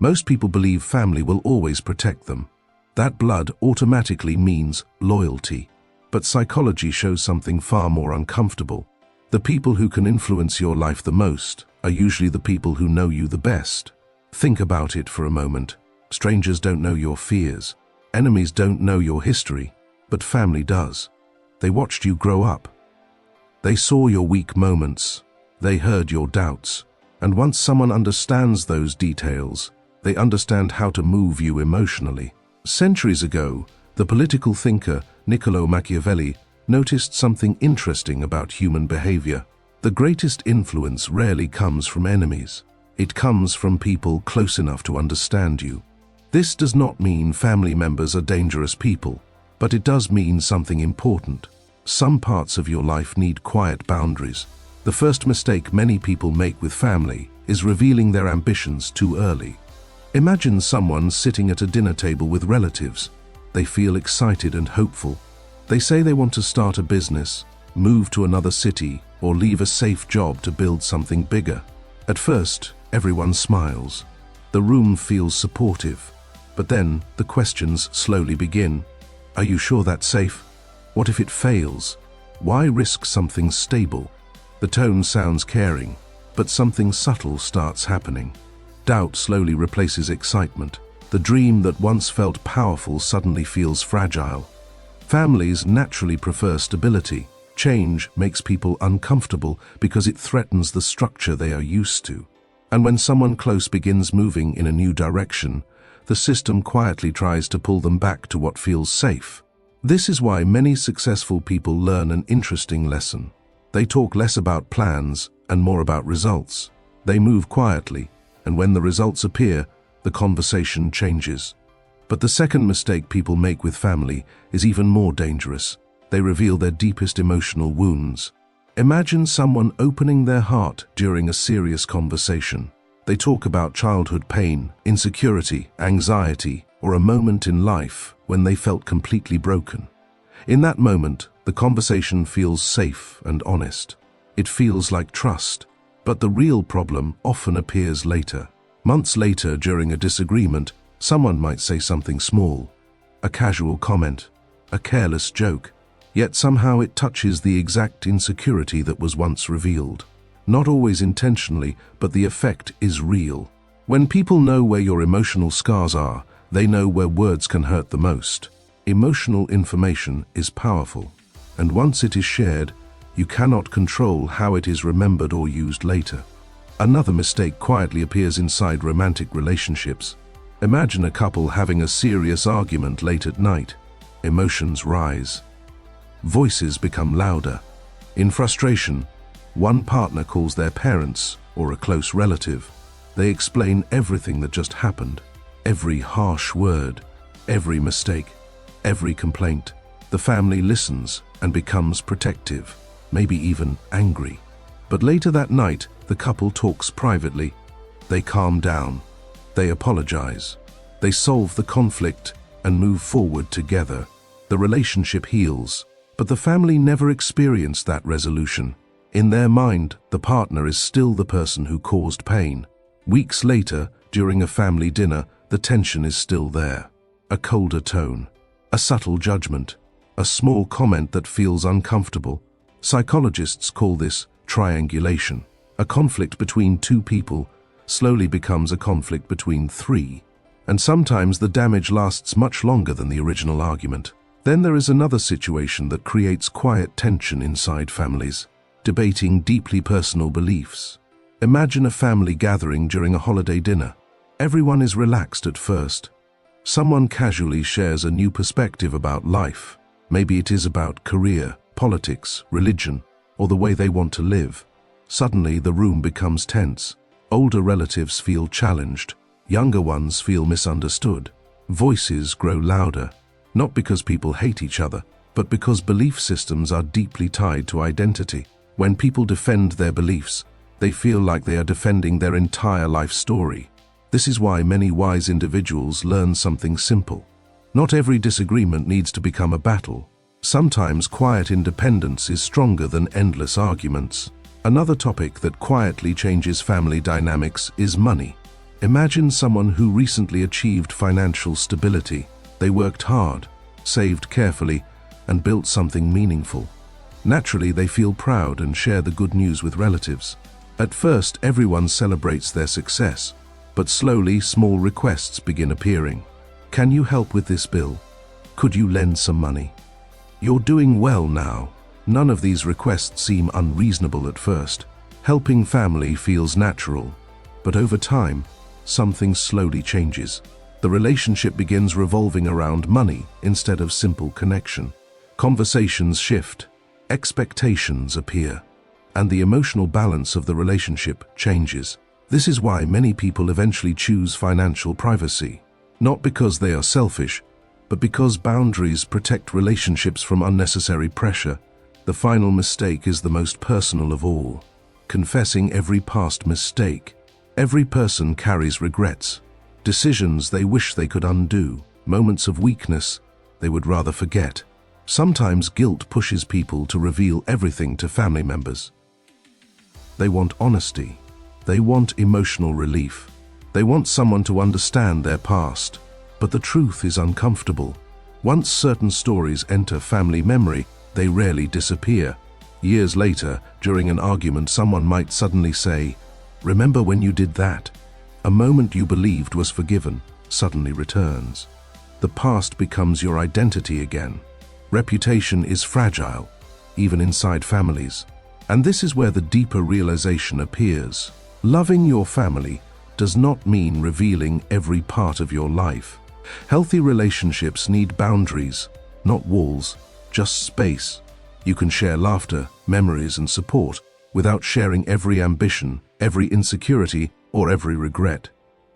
Most people believe family will always protect them. That blood automatically means loyalty. But psychology shows something far more uncomfortable. The people who can influence your life the most are usually the people who know you the best. Think about it for a moment. Strangers don't know your fears. Enemies don't know your history, but family does. They watched you grow up. They saw your weak moments. They heard your doubts. And once someone understands those details, they understand how to move you emotionally. Centuries ago, the political thinker Niccolò Machiavelli noticed something interesting about human behavior. The greatest influence rarely comes from enemies. It comes from people close enough to understand you. This does not mean family members are dangerous people, but it does mean something important. Some parts of your life need quiet boundaries. The first mistake many people make with family is revealing their ambitions too early. Imagine someone sitting at a dinner table with relatives. They feel excited and hopeful. They say they want to start a business, move to another city, or leave a safe job to build something bigger. At first, everyone smiles. The room feels supportive. But then, the questions slowly begin. Are you sure that's safe? What if it fails? Why risk something stable? The tone sounds caring, but something subtle starts happening. Doubt slowly replaces excitement. The dream that once felt powerful suddenly feels fragile. Families naturally prefer stability. Change makes people uncomfortable because it threatens the structure they are used to. And when someone close begins moving in a new direction, the system quietly tries to pull them back to what feels safe. This is why many successful people learn an interesting lesson. They talk less about plans and more about results. They move quietly, and when the results appear, the conversation changes. But the second mistake people make with family is even more dangerous. They reveal their deepest emotional wounds. Imagine someone opening their heart during a serious conversation. They talk about childhood pain, insecurity, anxiety, or a moment in life when they felt completely broken. In that moment, the conversation feels safe and honest. It feels like trust. But the real problem often appears later. Months later, during a disagreement, someone might say something small, a casual comment, a careless joke, yet somehow it touches the exact insecurity that was once revealed. Not always intentionally, but the effect is real. When people know where your emotional scars are, they know where words can hurt the most. Emotional information is powerful, and once it is shared, you cannot control how it is remembered or used later. Another mistake quietly appears inside romantic relationships. Imagine a couple having a serious argument late at night. Emotions rise. Voices become louder. In frustration, one partner calls their parents or a close relative. They explain everything that just happened. Every harsh word, every mistake, every complaint. The family listens and becomes protective, maybe even angry. But later that night, the couple talks privately. They calm down. They apologize. They solve the conflict and move forward together. The relationship heals, but the family never experienced that resolution. In their mind, the partner is still the person who caused pain. Weeks later, during a family dinner, the tension is still there. A colder tone, a subtle judgment, a small comment that feels uncomfortable. Psychologists call this triangulation. A conflict between two people slowly becomes a conflict between three, and sometimes the damage lasts much longer than the original argument. Then there is another situation that creates quiet tension inside families, debating deeply personal beliefs. Imagine a family gathering during a holiday dinner. Everyone is relaxed at first. Someone casually shares a new perspective about life. Maybe it is about career, politics, religion, or the way they want to live. Suddenly, the room becomes tense. Older relatives feel challenged. Younger ones feel misunderstood. Voices grow louder, not because people hate each other, but because belief systems are deeply tied to identity. When people defend their beliefs, they feel like they are defending their entire life story. This is why many wise individuals learn something simple. Not every disagreement needs to become a battle. Sometimes quiet independence is stronger than endless arguments. Another topic that quietly changes family dynamics is money. Imagine someone who recently achieved financial stability. They worked hard, saved carefully, and built something meaningful. Naturally, they feel proud and share the good news with relatives. At first, everyone celebrates their success, but slowly small requests begin appearing. Can you help with this bill? Could you lend some money? You're doing well now. None of these requests seem unreasonable at first. Helping family feels natural, but over time, something slowly changes. The relationship begins revolving around money instead of simple connection. Conversations shift, expectations appear, and the emotional balance of the relationship changes. This is why many people eventually choose financial privacy, not because they are selfish, but because boundaries protect relationships from unnecessary pressure. The final mistake is the most personal of all: confessing every past mistake. Every person carries regrets, decisions they wish they could undo, moments of weakness they would rather forget. Sometimes guilt pushes people to reveal everything to family members. They want honesty. They want emotional relief. They want someone to understand their past. But the truth is uncomfortable. Once certain stories enter family memory, they rarely disappear. Years later, during an argument, someone might suddenly say, "Remember when you did that?" A moment you believed was forgiven suddenly returns. The past becomes your identity again. Reputation is fragile, even inside families. And this is where the deeper realization appears. Loving your family does not mean revealing every part of your life. Healthy relationships need boundaries, not walls, just space. You can share laughter, memories, and support without sharing every ambition, every insecurity, or every regret.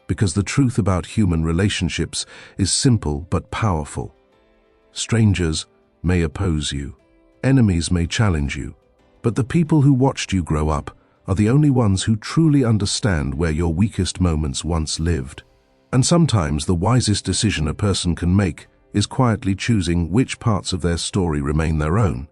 Because the truth about human relationships is simple but powerful. Strangers may oppose you. Enemies may challenge you. But the people who watched you grow up are the only ones who truly understand where your weakest moments once lived. And sometimes the wisest decision a person can make is quietly choosing which parts of their story remain their own,